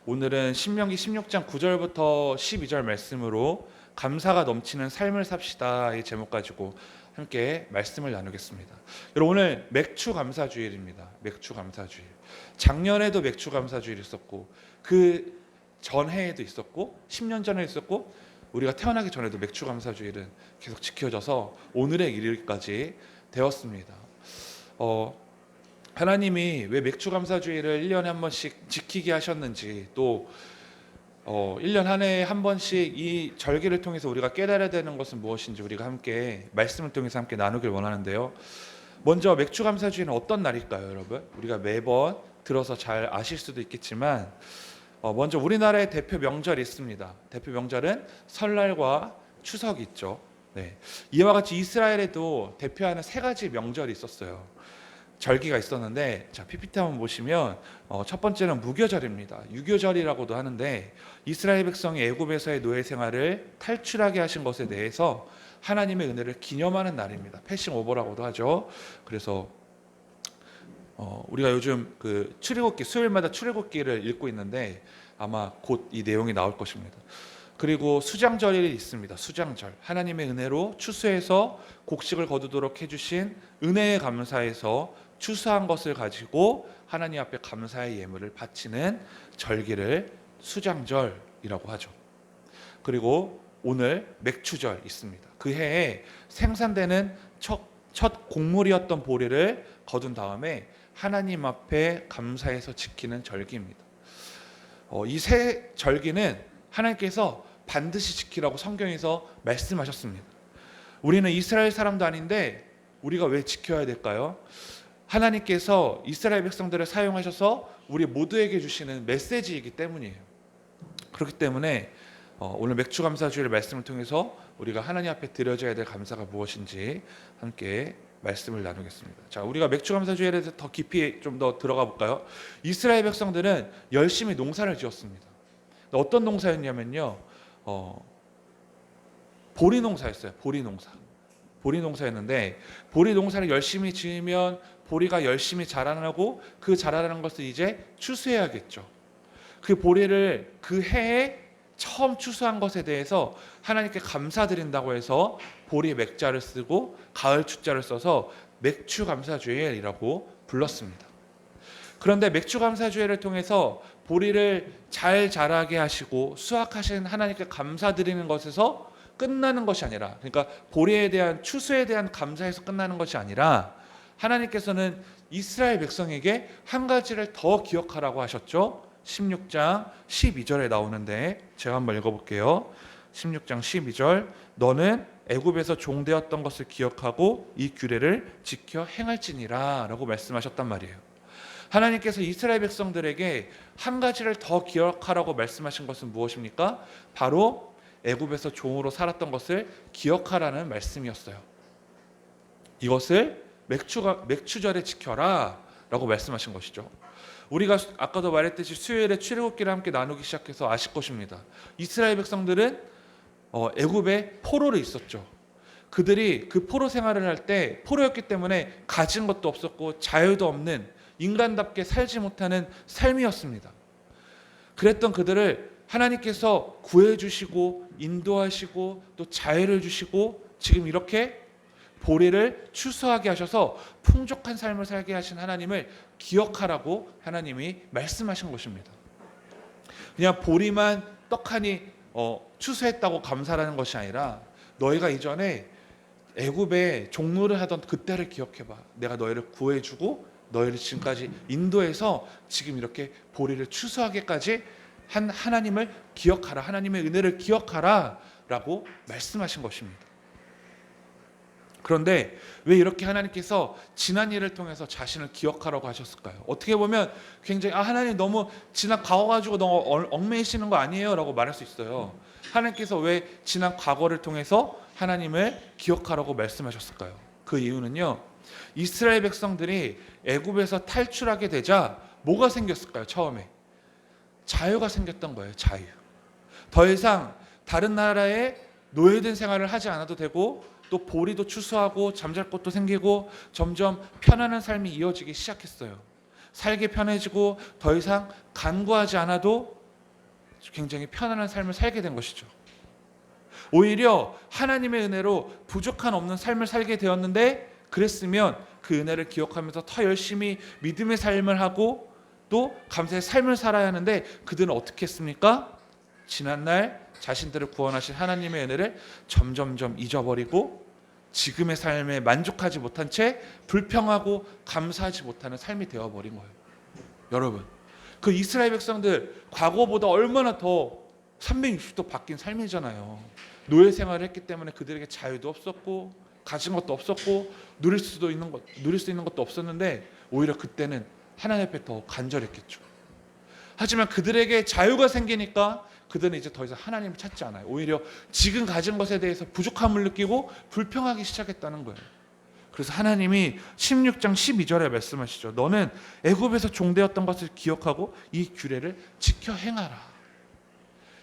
오늘은 신명기 16장 9절부터 12절 말씀으로 감사가 넘치는 삶을 삽시다 이 제목 가지고 함께 말씀을 나누겠습니다. 여러분, 오늘 맥주 감사주일입니다. 맥주 감사주일. 작년에도 맥주 감사주일 있었고 그 전해에도 있었고 10년 전에 있었고 우리가 태어나기 전에도 맥주 감사주일은 계속 지켜져서 오늘에 이르기까지 되었습니다. 하나님이 왜 맥주 감사주일을 1년에 한 번씩 지키게 하셨는지, 또 1년 한 해에 한 번씩 이 절기를 통해서 우리가 깨달아야 되는 것은 무엇인지 우리가 함께 말씀을 통해서 함께 나누길 원하는데요. 먼저 맥주 감사주일은 어떤 날일까요, 여러분? 우리가 매번 들어서 잘 아실 수도 있겠지만 먼저 우리나라의 대표 명절이 있습니다. 대표 명절은 설날과 추석이 있죠. 네. 이와 같이 이스라엘에도 대표하는 세 가지 명절이 있었어요. 절기가 있었는데, 자, PPT 한번 보시면 첫 번째는 무교절입니다. 유교절이라고도 하는데, 이스라엘 백성이 애굽에서의 노예 생활을 탈출하게 하신 것에 대해서 하나님의 은혜를 기념하는 날입니다. 패싱 오버라고도 하죠. 그래서 우리가 요즘 그 출애굽기, 수요일마다 출애굽기를 읽고 있는데 아마 곧 이 내용이 나올 것입니다. 그리고 수장절이 있습니다. 수장절. 하나님의 은혜로 추수해서 곡식을 거두도록 해주신 은혜에 감사해서 추수한 것을 가지고 하나님 앞에 감사의 예물을 바치는 절기를 수장절이라고 하죠. 그리고 오늘 맥주절 있습니다. 그 해에 생산되는 첫 곡물이었던 보리를 거둔 다음에 하나님 앞에 감사해서 지키는 절기입니다. 이 세 절기는 하나님께서 반드시 지키라고 성경에서 말씀하셨습니다. 우리는 이스라엘 사람도 아닌데 우리가 왜 지켜야 될까요? 하나님께서 이스라엘 백성들을 사용하셔서 우리 모두에게 주시는 메시지이기 때문이에요. 그렇기 때문에 오늘 맥주 감사주일의 말씀을 통해서 우리가 하나님 앞에 드려져야 될 감사가 무엇인지 함께 말씀을 나누겠습니다. 자, 우리가 맥주 감사주일에 대해서 더 깊이 좀 더 들어가 볼까요? 이스라엘 백성들은 열심히 농사를 지었습니다. 어떤 농사였냐면요, 보리 농사였어요. 보리 농사. 보리 농사였는데, 보리 농사를 열심히 지으면 보리가 열심히 자라나고 그 자라나는 것을 이제 추수해야겠죠. 그 보리를 그 해에 처음 추수한 것에 대해서 하나님께 감사드린다고 해서 보리 맥자를 쓰고 가을 추자를 써서 맥주 감사주일이라고 불렀습니다. 그런데 맥주 감사주일을 통해서 보리를 잘 자라게 하시고 수확하신 하나님께 감사드리는 것에서 끝나는 것이 아니라, 그러니까 보리에 대한 추수에 대한 감사에서 끝나는 것이 아니라 하나님께서는 이스라엘 백성에게 한 가지를 더 기억하라고 하셨죠. 16장 12절에 나오는데 제가 한번 읽어볼게요. 16장 12절, 너는 애굽에서 종되었던 것을 기억하고 이 규례를 지켜 행할지니라 라고 말씀하셨단 말이에요. 하나님께서 이스라엘 백성들에게 한 가지를 더 기억하라고 말씀하신 것은 무엇입니까? 바로 애굽에서 종으로 살았던 것을 기억하라는 말씀이었어요. 이것을 맥주절에 지켜라 라고 말씀하신 것이죠. 우리가 아까도 말했듯이 수요일에 출애굽기를 함께 나누기 시작해서 아실 것입니다. 이스라엘 백성들은 애굽에 포로로 있었죠. 그들이 그 포로 생활을 할 때 포로였기 때문에 가진 것도 없었고 자유도 없는, 인간답게 살지 못하는 삶이었습니다. 그랬던 그들을 하나님께서 구해주시고 인도하시고 또 자유를 주시고 지금 이렇게 보리를 추수하게 하셔서 풍족한 삶을 살게 하신 하나님을 기억하라고 하나님이 말씀하신 것입니다. 그냥 보리만 떡하니 추수했다고 감사하는 것이 아니라, 너희가 이전에 애굽에 종노를 하던 그때를 기억해봐. 내가 너희를 구해주고 너희를 지금까지 인도해서 지금 이렇게 보리를 추수하게까지 한 하나님을 기억하라, 하나님의 은혜를 기억하라 라고 말씀하신 것입니다. 그런데 왜 이렇게 하나님께서 지난 일을 통해서 자신을 기억하라고 하셨을까요? 어떻게 보면 굉장히 하나님 너무 지난 과거 가지고 너무 얽매이시는 거 아니에요? 라고 말할 수 있어요. 하나님께서 왜 지난 과거를 통해서 하나님을 기억하라고 말씀하셨을까요? 그 이유는요, 이스라엘 백성들이 애굽에서 탈출하게 되자 뭐가 생겼을까요? 처음에 자유가 생겼던 거예요. 자유. 더 이상 다른 나라에 노예된 생활을 하지 않아도 되고, 또 보리도 추수하고 잠잘 곳도 생기고 점점 편안한 삶이 이어지기 시작했어요. 살기 편해지고 더 이상 간구하지 않아도 굉장히 편안한 삶을 살게 된 것이죠. 오히려 하나님의 은혜로 부족한 없는 삶을 살게 되었는데, 그랬으면 그 은혜를 기억하면서 더 열심히 믿음의 삶을 하고 또 감사의 삶을 살아야 하는데, 그들은 어떻게 했습니까? 지난날 자신들을 구원하신 하나님의 은혜를 점점점 잊어버리고 지금의 삶에 만족하지 못한 채 불평하고 감사하지 못하는 삶이 되어버린 거예요. 여러분, 그 이스라엘 백성들 과거보다 얼마나 더 360도 바뀐 삶이잖아요. 노예 생활을 했기 때문에 그들에게 자유도 없었고 가진 것도 없었고 누릴 수 있는 것도 없었는데, 오히려 그때는 하나님 앞에 더 간절했겠죠. 하지만 그들에게 자유가 생기니까 그들은 이제 더 이상 하나님을 찾지 않아요. 오히려 지금 가진 것에 대해서 부족함을 느끼고 불평하기 시작했다는 거예요. 그래서 하나님이 16장 12절에 말씀하시죠. 너는 애굽에서 종되었던 것을 기억하고 이 규례를 지켜 행하라.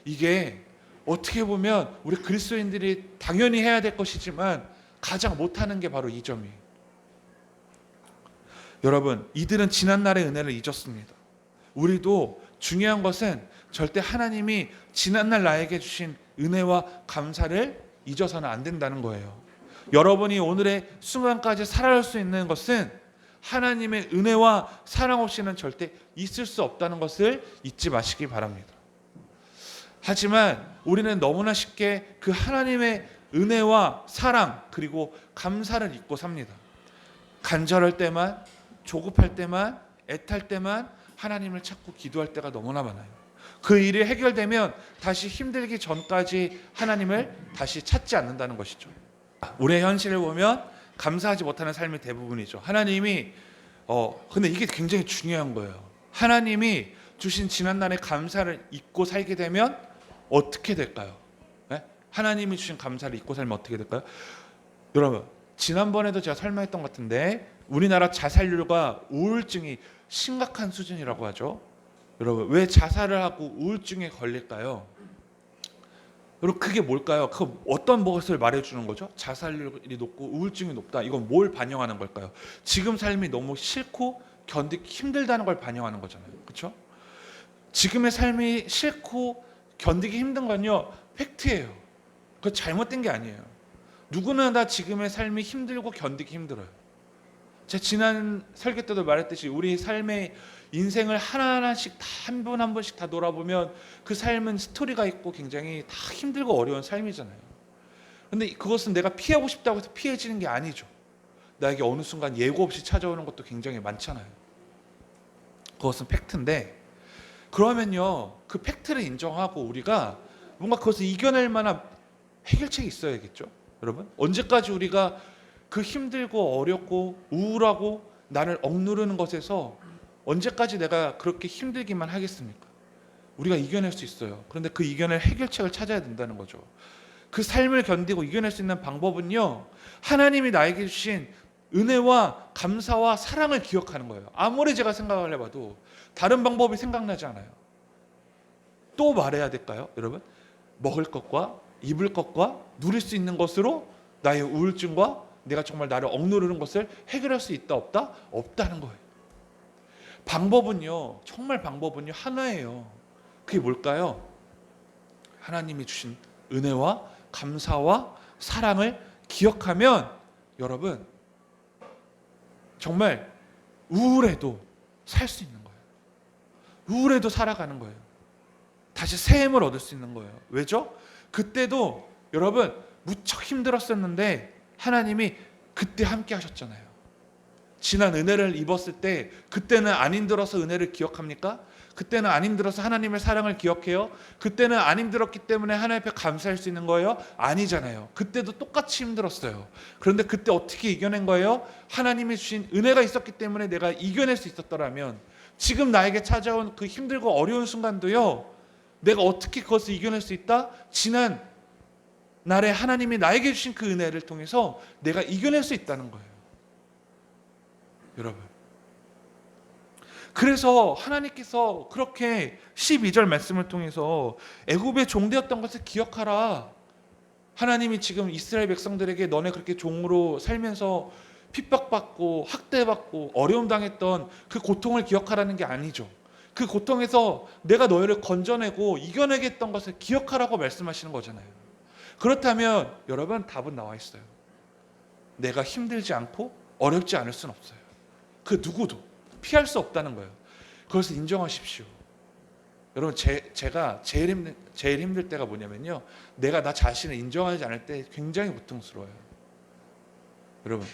이게 어떻게 보면 우리 그리스도인들이 당연히 해야 될 것이지만 가장 못하는 게 바로 이 점이에요. 여러분, 이들은 지난날의 은혜를 잊었습니다. 우리도 중요한 것은 절대 하나님이 지난날 나에게 주신 은혜와 감사를 잊어서는 안 된다는 거예요. 여러분이 오늘의 순간까지 살아갈 수 있는 것은 하나님의 은혜와 사랑 없이는 절대 있을 수 없다는 것을 잊지 마시기 바랍니다. 하지만 우리는 너무나 쉽게 그 하나님의 은혜와 사랑 그리고 감사를 잊고 삽니다. 간절할 때만, 조급할 때만, 애탈 때만 하나님을 찾고 기도할 때가 너무나 많아요. 그 일이 해결되면 다시 힘들기 전까지 하나님을 다시 찾지 않는다는 것이죠. 우리의 현실을 보면 감사하지 못하는 삶이 대부분이죠. 하나님이 근데 이게 굉장히 중요한 거예요. 하나님이 주신 지난날의 감사를 잊고 살게 되면 어떻게 될까요? 네? 하나님이 주신 감사를 잊고 살면 어떻게 될까요? 여러분, 지난번에도 제가 설명했던 것 같은데 우리나라 자살률과 우울증이 심각한 수준이라고 하죠. 여러분, 왜 자살을 하고 우울증에 걸릴까요? 여러분, 그게 뭘까요? 그 어떤 것을 말해주는 거죠? 자살률이 높고 우울증이 높다. 이건 뭘 반영하는 걸까요? 지금 삶이 너무 싫고 견디기 힘들다는 걸 반영하는 거잖아요. 그렇죠? 지금의 삶이 싫고 견디기 힘든 건요, 팩트예요. 그거 잘못된 게 아니에요. 누구나 다 지금의 삶이 힘들고 견디기 힘들어요. 제가 지난 설교 때도 말했듯이 우리 삶의 인생을 하나하나씩 다 한 번 한 번씩 다 돌아보면 그 삶은 스토리가 있고 굉장히 다 힘들고 어려운 삶이잖아요. 근데 그것은 내가 피하고 싶다고 해서 피해지는 게 아니죠. 나에게 어느 순간 예고 없이 찾아오는 것도 굉장히 많잖아요. 그것은 팩트인데, 그러면요, 그 팩트를 인정하고 우리가 뭔가 그것을 이겨낼 만한 해결책이 있어야겠죠. 여러분, 언제까지 우리가 그 힘들고 어렵고 우울하고 나를 억누르는 것에서 언제까지 내가 그렇게 힘들기만 하겠습니까? 우리가 이겨낼 수 있어요. 그런데 그 이겨낼 해결책을 찾아야 된다는 거죠. 그 삶을 견디고 이겨낼 수 있는 방법은요, 하나님이 나에게 주신 은혜와 감사와 사랑을 기억하는 거예요. 아무리 제가 생각을 해봐도 다른 방법이 생각나지 않아요. 또 말해야 될까요, 여러분? 먹을 것과 입을 것과 누릴 수 있는 것으로 나의 우울증과 내가 정말 나를 억누르는 것을 해결할 수 있다 없다? 없다는 거예요. 방법은요, 정말 방법은요 하나예요. 그게 뭘까요? 하나님이 주신 은혜와 감사와 사랑을 기억하면 여러분 정말 우울해도 살 수 있는 거예요. 우울해도 살아가는 거예요. 다시 새 힘을 얻을 수 있는 거예요. 왜죠? 그때도 여러분 무척 힘들었었는데 하나님이 그때 함께 하셨잖아요. 지난 은혜를 입었을 때 그때는 안 힘들어서 은혜를 기억합니까? 그때는 안 힘들어서 하나님의 사랑을 기억해요? 그때는 안 힘들었기 때문에 하나님 앞에 감사할 수 있는 거예요? 아니잖아요. 그때도 똑같이 힘들었어요. 그런데 그때 어떻게 이겨낸 거예요? 하나님이 주신 은혜가 있었기 때문에 내가 이겨낼 수 있었더라면 지금 나에게 찾아온 그 힘들고 어려운 순간도요, 내가 어떻게 그것을 이겨낼 수 있다? 지난 날에 하나님이 나에게 주신 그 은혜를 통해서 내가 이겨낼 수 있다는 거예요. 여러분, 그래서 하나님께서 그렇게 12절 말씀을 통해서 애굽의 종되었던 것을 기억하라. 하나님이 지금 이스라엘 백성들에게 너네 그렇게 종으로 살면서 핍박받고 학대받고 어려움 당했던 그 고통을 기억하라는 게 아니죠. 그 고통에서 내가 너희를 건져내고 이겨내겠던 것을 기억하라고 말씀하시는 거잖아요. 그렇다면 여러분 답은 나와 있어요. 내가 힘들지 않고 어렵지 않을 수는 없어요. 그 누구도 피할 수 없다는 거예요. 그것을 인정하십시오. 여러분 제가 제일 힘들 때가 뭐냐면요. 내가 나 자신을 인정하지 않을 때 굉장히 고통스러워요. 여러분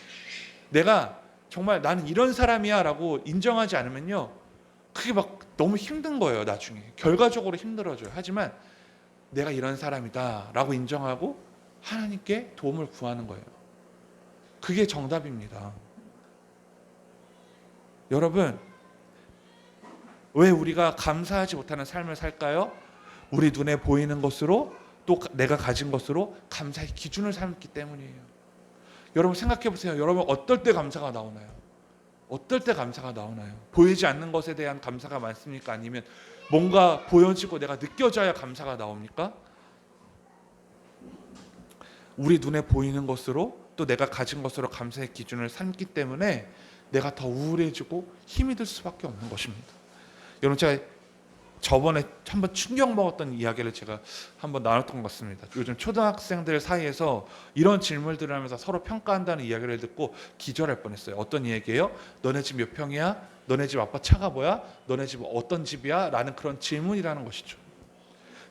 내가 정말 나는 이런 사람이야 라고 인정하지 않으면요. 그게 막 너무 힘든 거예요. 나중에 결과적으로 힘들어져요. 하지만 내가 이런 사람이다 라고 인정하고 하나님께 도움을 구하는 거예요. 그게 정답입니다. 여러분 왜 우리가 감사하지 못하는 삶을 살까요? 우리 눈에 보이는 것으로 또 내가 가진 것으로 감사의 기준을 삼기 때문이에요. 여러분 생각해 보세요. 여러분 어떨 때 감사가 나오나요? 어떨 때 감사가 나오나요? 보이지 않는 것에 대한 감사가 많습니까? 아니면 뭔가 보여지고 내가 느껴져야 감사가 나옵니까? 우리 눈에 보이는 것으로 또 내가 가진 것으로 감사의 기준을 삼기 때문에 내가 더 우울해지고 힘이 들 수밖에 없는 것입니다. 여러분 제가 저번에 한번 충격 먹었던 이야기를 제가 한번 나눴던 것 같습니다. 요즘 초등학생들 사이에서 이런 질문들을 하면서 서로 평가한다는 이야기를 듣고 기절할 뻔했어요. 어떤 이야기예요? 너네 집 몇 평이야? 너네 집 아빠 차가 뭐야? 너네 집 어떤 집이야? 라는 그런 질문이라는 것이죠.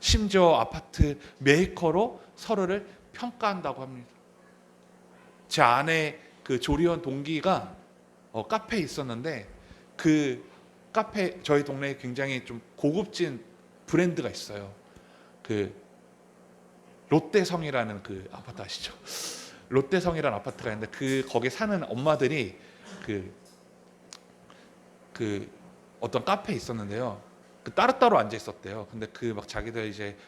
심지어 아파트 메이커로 서로를 평가한다고 합니다. 제 아내 그 조리원 동기가 카페에 있었는데 그 카페 저희 동네에 굉장히 좀 고급진 브랜드가 있어요. 그 롯데성이라는 그 아파트 아시죠? 롯데성이라는 아파트가 있는데 그 거기 사는 엄마들이 그 어떤 카페에 있었는데요. 그 따로따로 앉아 있었대요. 근데 그 막 자기들 이제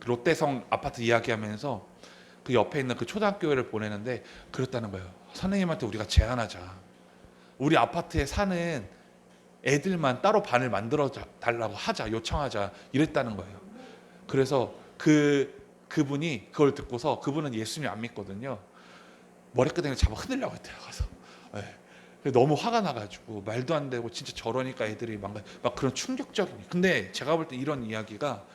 롯데성 아파트 이야기하면서 그 옆에 있는 그 초등학교를 보내는데 그랬다는 거예요. 선생님한테 우리가 제안하자. 우리 아파트에 사는 애들만 따로 반을 만들어 달라고 하자, 요청하자 이랬다는 거예요. 그래서 그분이 그걸 듣고서 그분은 예수님 안 믿거든요. 머리끄댕이를 잡아 흔들려고 했대요. 가서 너무 화가 나가지고 말도 안 되고 진짜 저러니까 애들이 막 그런 충격적인. 근데 제가 볼 때 이런 이야기가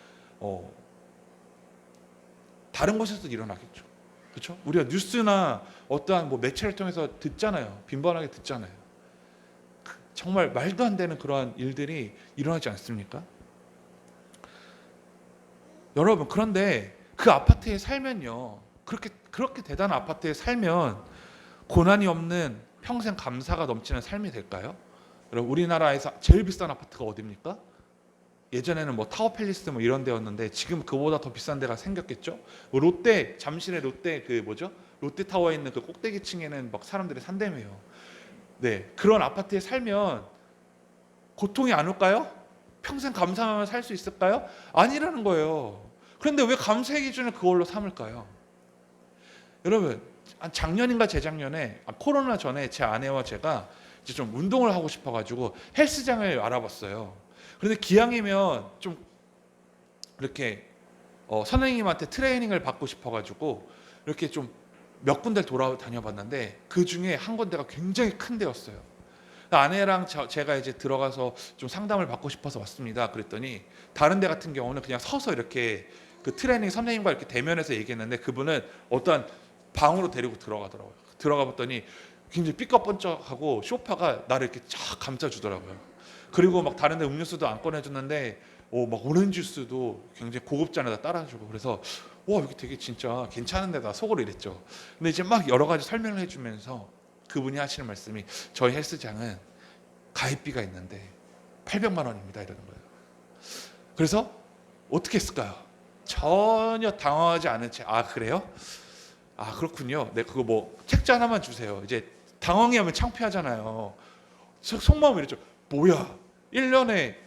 다른 곳에서도 일어나겠죠. 그렇죠? 우리가 뉴스나 어떠한 뭐 매체를 통해서 듣잖아요. 빈번하게 듣잖아요. 정말 말도 안 되는 그러한 일들이 일어나지 않습니까? 여러분 그런데 그 아파트에 살면요. 그렇게 대단한 아파트에 살면 고난이 없는 평생 감사가 넘치는 삶이 될까요? 여러분 우리나라에서 제일 비싼 아파트가 어디입니까? 예전에는 뭐 타워팰리스 뭐 이런 데였는데 지금 그보다 더 비싼 데가 생겼겠죠? 롯데 잠실의 롯데 그 뭐죠? 롯데타워에 있는 그 꼭대기층에는 막 사람들이 산다며요. 네, 그런 아파트에 살면 고통이 안 올까요? 평생 감사하며 살 수 있을까요? 아니라는 거예요. 그런데 왜 감사의 기준을 그걸로 삼을까요? 여러분 작년인가 재작년에 코로나 전에 제 아내와 제가 이제 좀 운동을 하고 싶어가지고 헬스장을 알아봤어요. 그런데 기왕이면 좀 이렇게 선생님한테 트레이닝을 받고 싶어가지고 이렇게 좀 몇 군데를 돌아다녀봤는데 그 중에 한 군데가 굉장히 큰 데였어요. 아내랑 제가 이제 들어가서 좀 상담을 받고 싶어서 왔습니다. 그랬더니 다른 데 같은 경우는 그냥 서서 이렇게 그 트레이닝 선생님과 이렇게 대면해서 얘기했는데 그분은 어떤 방으로 데리고 들어가더라고요. 들어가 봤더니 굉장히 삐까뻔쩍하고 소파가 나를 이렇게 쫙 감싸주더라고요. 그리고 막 다른 데 음료수도 안 꺼내줬는데 막 오렌지 주스도 굉장히 고급 잔에다 따라주고 그래서 와 여기 되게 진짜 괜찮은 데다 속으로 이랬죠. 근데 이제 막 여러 가지 설명을 해주면서 그분이 하시는 말씀이 저희 헬스장은 가입비가 있는데 800만 원입니다 이러는 거예요. 그래서 어떻게 했을까요? 전혀 당황하지 않은 채 그래요? 그렇군요. 네 그거 뭐 책자 하나만 주세요. 이제 당황해하면 창피하잖아요. 속마음이 이랬죠. 뭐야 1년에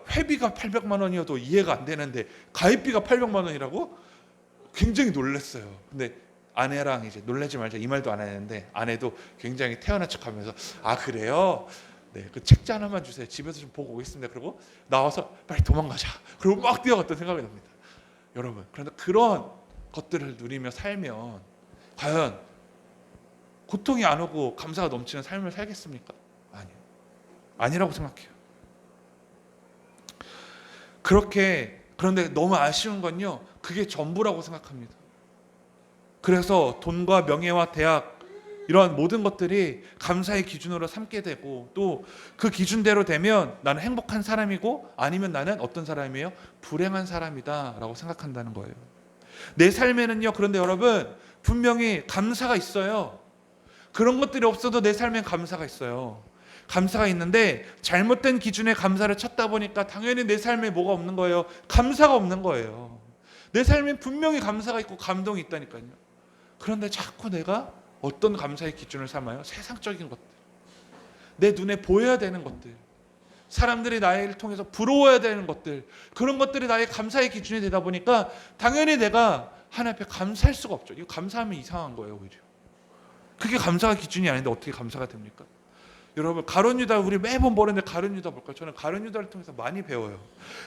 회비가 800만 원이어도 이해가 안 되는데 가입비가 800만 원이라고? 굉장히 놀랐어요. 근데 아내랑 이제 놀라지 말자 이 말도 안 했는데 아내도 굉장히 태연한 척하면서 그래요? 네, 그 책자 하나만 주세요. 집에서 좀 보고 오겠습니다. 그리고 나와서 빨리 도망가자. 그리고 막 뛰어갔던 생각이 납니다. 여러분, 그런데 그런 것들을 누리며 살면 과연 고통이 안 오고 감사가 넘치는 삶을 살겠습니까? 아니요. 아니라고 생각해요. 그런데 너무 아쉬운 건요, 그게 전부라고 생각합니다. 그래서 돈과 명예와 대학, 이런 모든 것들이 감사의 기준으로 삼게 되고, 또 그 기준대로 되면 나는 행복한 사람이고, 아니면 나는 어떤 사람이에요? 불행한 사람이다 라고 생각한다는 거예요. 내 삶에는요, 그런데 여러분, 분명히 감사가 있어요. 그런 것들이 없어도 내 삶엔 감사가 있어요. 감사가 있는데 잘못된 기준의 감사를 찾다 보니까 당연히 내 삶에 뭐가 없는 거예요? 감사가 없는 거예요. 내 삶엔 분명히 감사가 있고 감동이 있다니까요. 그런데 자꾸 내가 어떤 감사의 기준을 삼아요? 세상적인 것들, 내 눈에 보여야 되는 것들, 사람들이 나를 통해서 부러워야 되는 것들, 그런 것들이 나의 감사의 기준이 되다 보니까 당연히 내가 하나님 앞에 감사할 수가 없죠. 이거 감사하면 이상한 거예요. 오히려 그게 감사가 기준이 아닌데 어떻게 감사가 됩니까? 여러분, 가룟 유다, 우리 매번 보는데 가룟 유다 볼까요? 저는 가룟 유다를 통해서 많이 배워요.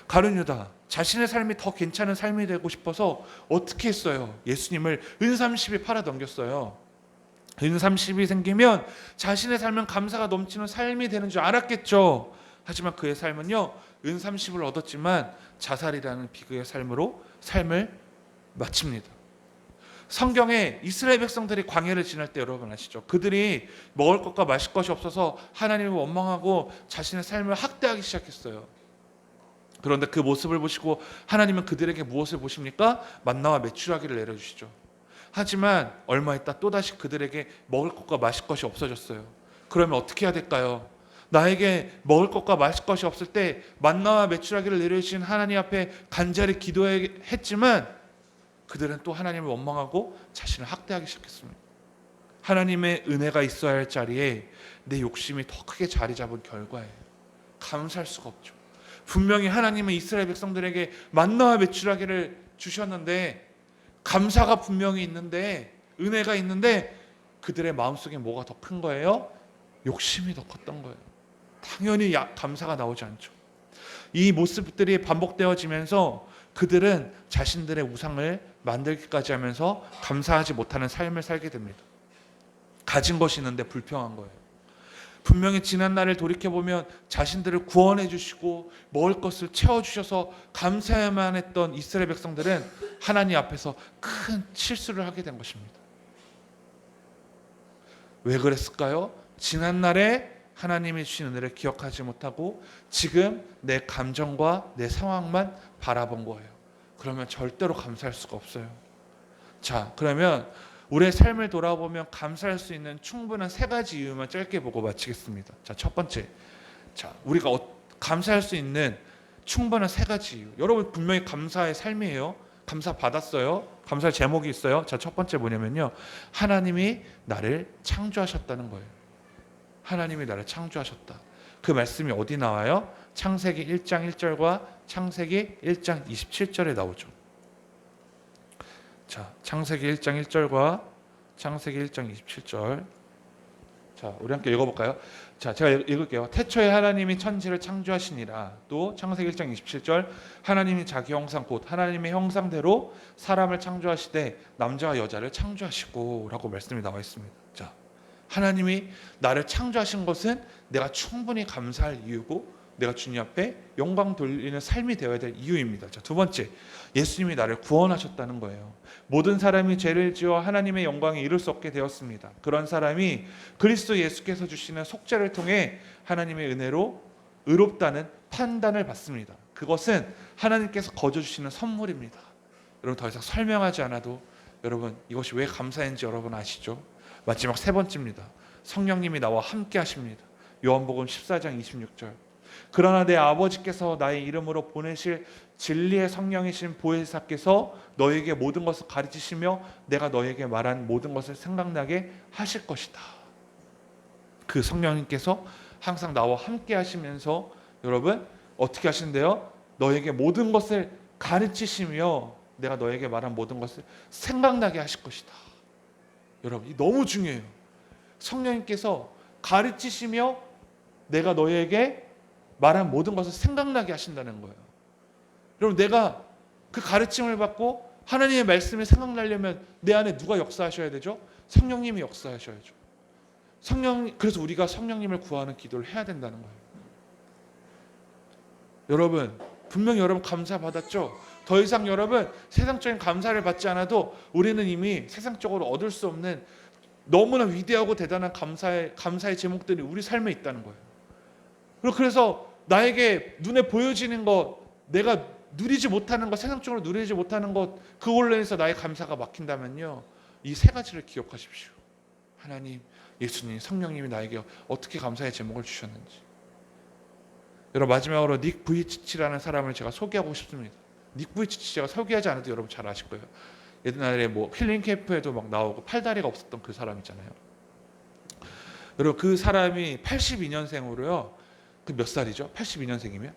가룟 유다, 자신의 삶이 더 괜찮은 삶이 되고 싶어서 어떻게 했어요? 예수님을 은30이 팔아 넘겼어요. 은30이 생기면 자신의 삶은 감사가 넘치는 삶이 되는 줄 알았겠죠. 하지만 그의 삶은요, 은30을 얻었지만 자살이라는 비극의 삶으로 삶을 마칩니다. 성경에 이스라엘 백성들이 광야를 지날 때 여러분 아시죠? 그들이 먹을 것과 마실 것이 없어서 하나님을 원망하고 자신의 삶을 학대하기 시작했어요. 그런데 그 모습을 보시고 하나님은 그들에게 무엇을 보십니까? 만나와 메추라기를 내려주시죠. 하지만 얼마 있다 또다시 그들에게 먹을 것과 마실 것이 없어졌어요. 그러면 어떻게 해야 될까요? 나에게 먹을 것과 마실 것이 없을 때 만나와 메추라기를 내려주신 하나님 앞에 간절히 기도했지만 그들은 또 하나님을 원망하고 자신을 학대하기 시작했습니다. 하나님의 은혜가 있어야 할 자리에 내 욕심이 더 크게 자리 잡은 결과예요. 감사할 수가 없죠. 분명히 하나님은 이스라엘 백성들에게 만나와 메추라기를 주셨는데, 감사가 분명히 있는데, 은혜가 있는데 그들의 마음속에 뭐가 더 큰 거예요? 욕심이 더 컸던 거예요. 당연히 감사가 나오지 않죠. 이 모습들이 반복되어지면서 그들은 자신들의 우상을 만들기까지 하면서 감사하지 못하는 삶을 살게 됩니다. 가진 것이 있는데 불평한 거예요. 분명히 지난 날을 돌이켜보면 자신들을 구원해 주시고 먹을 것을 채워주셔서 감사해야만 했던 이스라엘 백성들은 하나님 앞에서 큰 실수를 하게 된 것입니다. 왜 그랬을까요? 지난 날에 하나님이 주신 은혜를 기억하지 못하고 지금 내 감정과 내 상황만 바라본 거예요. 그러면 절대로 감사할 수가 없어요. 자, 그러면 우리의 삶을 돌아보면 감사할 수 있는 충분한 3가지 이유만 짧게 보고 마치겠습니다. 자, 첫 번째, 우리가 감사할 수 있는 충분한 3가지 이유. 여러분 분명히 감사의 삶이에요. 감사 받았어요. 감사의 제목이 있어요. 자, 첫 번째 뭐냐면요, 하나님이 나를 창조하셨다는 거예요. 하나님이 나를 창조하셨다. 그 말씀이 어디 나와요? 창세기 1장 1절과 창세기 1장 27절에 나오죠. 자, 창세기 1장 1절과 창세기 1장 27절. 자, 우리 함께 읽어볼까요? 자, 제가 읽을게요. 태초에 하나님이 천지를 창조하시니라. 또 창세기 1장 27절, 하나님이 자기 형상 곧 하나님의 형상대로 사람을 창조하시되 남자와 여자를 창조하시고 라고 말씀이 나와 있습니다. 자, 하나님이 나를 창조하신 것은 내가 충분히 감사할 이유고 내가 주님 앞에 영광 돌리는 삶이 되어야 될 이유입니다. 자, 두 번째, 예수님이 나를 구원하셨다는 거예요. 모든 사람이 죄를 지어 하나님의 영광에 이룰 수 없게 되었습니다. 그런 사람이 그리스도 예수께서 주시는 속죄를 통해 하나님의 은혜로 의롭다는 판단을 받습니다. 그것은 하나님께서 거저 주시는 선물입니다. 여러분, 더 이상 설명하지 않아도 여러분 이것이 왜 감사인지 여러분 아시죠? 마지막 3번째입니다. 성령님이 나와 함께 하십니다. 요한복음 14장 26절. 그러나 내 아버지께서 나의 이름으로 보내실 진리의 성령이신 보혜사께서 너에게 모든 것을 가르치시며 내가 너에게 말한 모든 것을 생각나게 하실 것이다. 그 성령님께서 항상 나와 함께 하시면서 여러분 어떻게 하신대요? 너에게 모든 것을 가르치시며 내가 너에게 말한 모든 것을 생각나게 하실 것이다. 여러분, 이 너무 중요해요. 성령님께서 가르치시며 내가 너에게 말한 모든 것을 생각나게 하신다는 거예요. 여러분, 내가 그 가르침을 받고 하나님의 말씀이 생각나려면 내 안에 누가 역사하셔야 되죠? 성령님이 역사하셔야죠. 그래서 우리가 성령님을 구하는 기도를 해야 된다는 거예요. 여러분, 분명히 여러분 감사 받았죠. 더 이상 여러분 세상적인 감사를 받지 않아도 우리는 이미 세상적으로 얻을 수 없는 너무나 위대하고 대단한 감사의 제목들이 우리 삶에 있다는 거예요. 그래서 나에게 눈에 보여지는 것, 내가 누리지 못하는 것, 세상적으로 누리지 못하는 것, 그걸로 해서 나의 감사가 막힌다면요, 이 세 가지를 기억하십시오. 하나님, 예수님, 성령님이 나에게 어떻게 감사의 제목을 주셨는지. 여러분, 마지막으로 닉 부이치치라는 사람을 제가 소개하고 싶습니다. 닉 부이치치 제가 소개하지 않아도 여러분 잘 아실 거예요. 옛날에 뭐 힐링 캠프에도 막 나오고 팔다리가 없었던 그 사람 있잖아요. 여러분, 그 사람이 82년생으로요. 그 몇 살이죠? 82년생이면?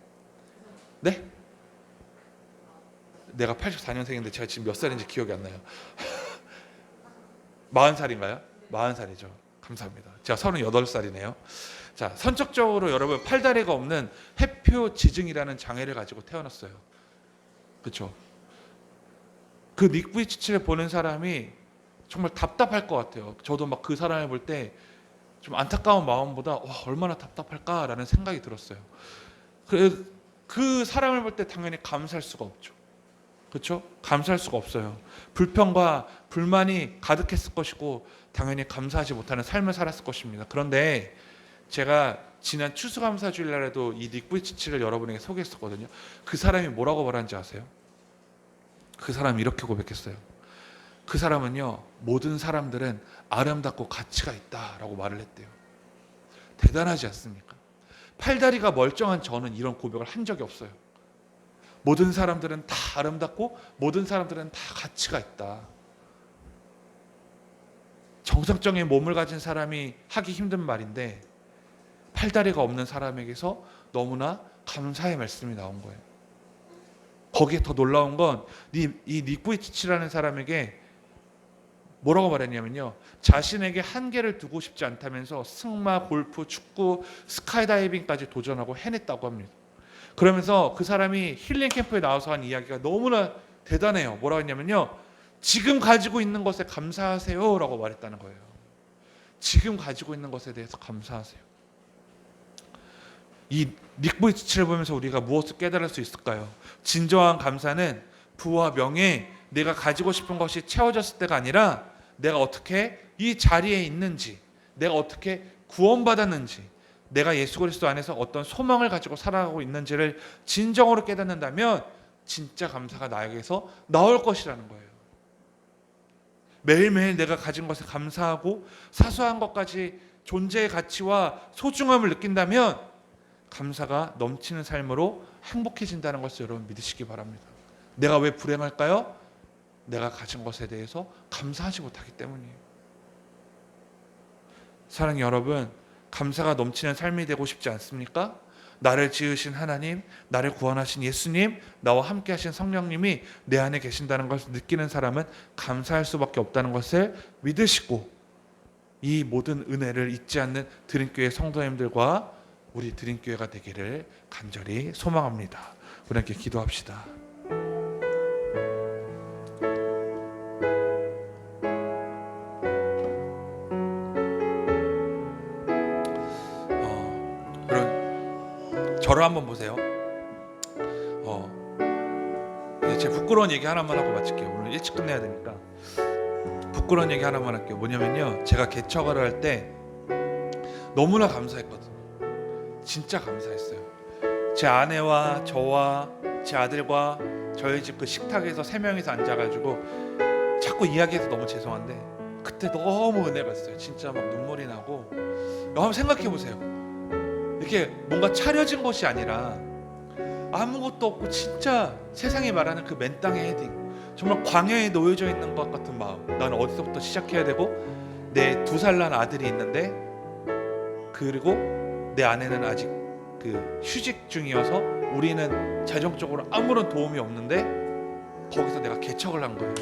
네? 내가 84년생인데 제가 지금 몇 살인지 기억이 안 나요. 40살인가요? 40살이죠. 감사합니다. 제가 38살이네요. 자, 선천적으로 여러분 팔다리가 없는 해표지증이라는 장애를 가지고 태어났어요. 그렇죠? 그 닉 부이치치를 보는 사람이 정말 답답할 것 같아요. 저도 막 그 사람을 볼 때 좀 안타까운 마음보다 얼마나 답답할까라는 생각이 들었어요. 그 사람을 볼 때 당연히 감사할 수가 없죠. 그렇죠? 감사할 수가 없어요. 불평과 불만이 가득했을 것이고 당연히 감사하지 못하는 삶을 살았을 것입니다. 그런데 제가 지난 추수감사주일날에도 이 닉 부이치치를 여러분에게 소개했었거든요. 그 사람이 뭐라고 말하는지 아세요? 그 사람이 이렇게 고백했어요. 그 사람은요, 모든 사람들은 아름답고 가치가 있다라고 말을 했대요. 대단하지 않습니까? 팔다리가 멀쩡한 저는 이런 고백을 한 적이 없어요. 모든 사람들은 다 아름답고 모든 사람들은 다 가치가 있다. 정상적인 몸을 가진 사람이 하기 힘든 말인데 팔다리가 없는 사람에게서 너무나 감사의 말씀이 나온 거예요. 거기에 더 놀라운 건 이 닉 부이치치라는 사람에게 뭐라고 말했냐면요, 자신에게 한계를 두고 싶지 않다면서 승마, 골프, 축구, 스카이다이빙까지 도전하고 해냈다고 합니다. 그러면서 그 사람이 힐링 캠프에 나와서 한 이야기가 너무나 대단해요. 뭐라고 했냐면요, 지금 가지고 있는 것에 감사하세요 라고 말했다는 거예요. 지금 가지고 있는 것에 대해서 감사하세요. 이 닉 부이치치를 보면서 우리가 무엇을 깨달을 수 있을까요? 진정한 감사는 부와 명예, 내가 가지고 싶은 것이 채워졌을 때가 아니라 내가 어떻게 이 자리에 있는지, 내가 어떻게 구원받았는지, 내가 예수 그리스도 안에서 어떤 소망을 가지고 살아가고 있는지를 진정으로 깨닫는다면 진짜 감사가 나에게서 나올 것이라는 거예요. 매일매일 내가 가진 것에 감사하고 사소한 것까지 존재의 가치와 소중함을 느낀다면 감사가 넘치는 삶으로 행복해진다는 것을 여러분 믿으시기 바랍니다. 내가 왜 불행할까요? 내가 가진 것에 대해서 감사하지 못하기 때문이에요. 사랑하는 여러분, 감사가 넘치는 삶이 되고 싶지 않습니까? 나를 지으신 하나님, 나를 구원하신 예수님, 나와 함께 하신 성령님이 내 안에 계신다는 것을 느끼는 사람은 감사할 수밖에 없다는 것을 믿으시고 이 모든 은혜를 잊지 않는 드림교회 성도님들과 우리 드림교회가 되기를 간절히 소망합니다. 우리 함께 기도합시다. 저를 한번 보세요. 제 부끄러운 얘기 하나만 하고 마칠게요. 오늘 일찍 끝내야 되니까 부끄러운 얘기 하나만 할게요. 뭐냐면요, 제가 개척을 할 때 너무나 감사했거든요. 진짜 감사했어요. 제 아내와 저와 제 아들과 저희 집 그 식탁에서 3명이서 앉아가지고 자꾸 이야기해서 너무 죄송한데 그때 너무 은혜가 있어요. 진짜 막 눈물이 나고. 한번 생각해 보세요. 이렇게 뭔가 차려진 것이 아니라 아무것도 없고 진짜 세상이 말하는 그 맨 땅의 헤딩, 정말 광야에 놓여져 있는 것 같은 마음. 나는 어디서부터 시작해야 되고, 내 2살 난 아들이 있는데, 그리고 내 아내는 아직 그 휴직 중이어서 우리는 재정적으로 아무런 도움이 없는데 거기서 내가 개척을 한 거예요.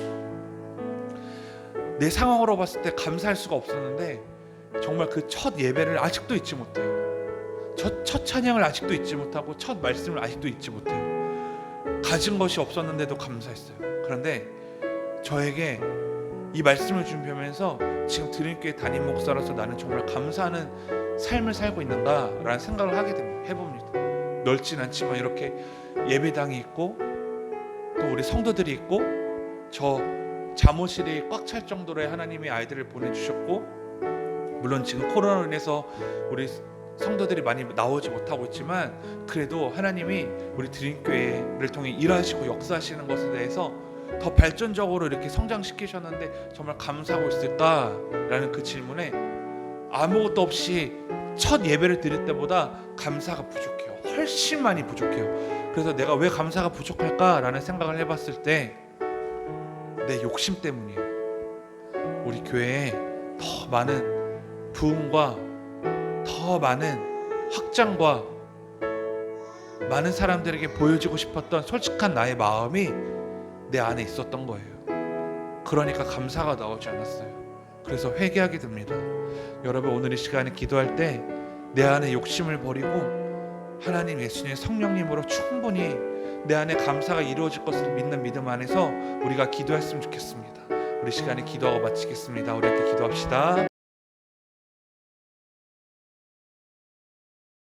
내 상황으로 봤을 때 감사할 수가 없었는데 정말 그 첫 예배를 아직도 잊지 못해요. 첫 찬양을 아직도 잊지 못하고 첫 말씀을 아직도 잊지 못해요. 가진 것이 없었는데도 감사했어요. 그런데 저에게 이 말씀을 준비하면서 지금 드림교회 담임 목사로서 나는 정말 감사하는 삶을 살고 있는가라는 생각을 하게 됩니다. 해봅니다. 넓진 않지만 이렇게 예배당이 있고 또 우리 성도들이 있고 저 잠옷실이 꽉 찰 정도로 하나님이 아이들을 보내주셨고, 물론 지금 코로나로 인해서 우리 성도들이 많이 나오지 못하고 있지만 그래도 하나님이 우리 드림교회를 통해 일하시고 역사하시는 것에 대해서 더 발전적으로 이렇게 성장시키셨는데 정말 감사하고 있을까라는 그 질문에 아무것도 없이 첫 예배를 드릴 때보다 감사가 부족해요. 훨씬 많이 부족해요. 그래서 내가 왜 감사가 부족할까라는 생각을 해봤을 때 내 욕심 때문이에요. 우리 교회에 더 많은 부흥과 더 많은 확장과 많은 사람들에게 보여주고 싶었던 솔직한 나의 마음이 내 안에 있었던 거예요. 그러니까 감사가 나오지 않았어요. 그래서 회개하게 됩니다. 여러분, 오늘 이 시간에 기도할 때 내 안에 욕심을 버리고 하나님 예수님의 성령님으로 충분히 내 안에 감사가 이루어질 것을 믿는 믿음 안에서 우리가 기도했으면 좋겠습니다. 우리 시간에 기도하고 마치겠습니다. 우리 함께 기도합시다.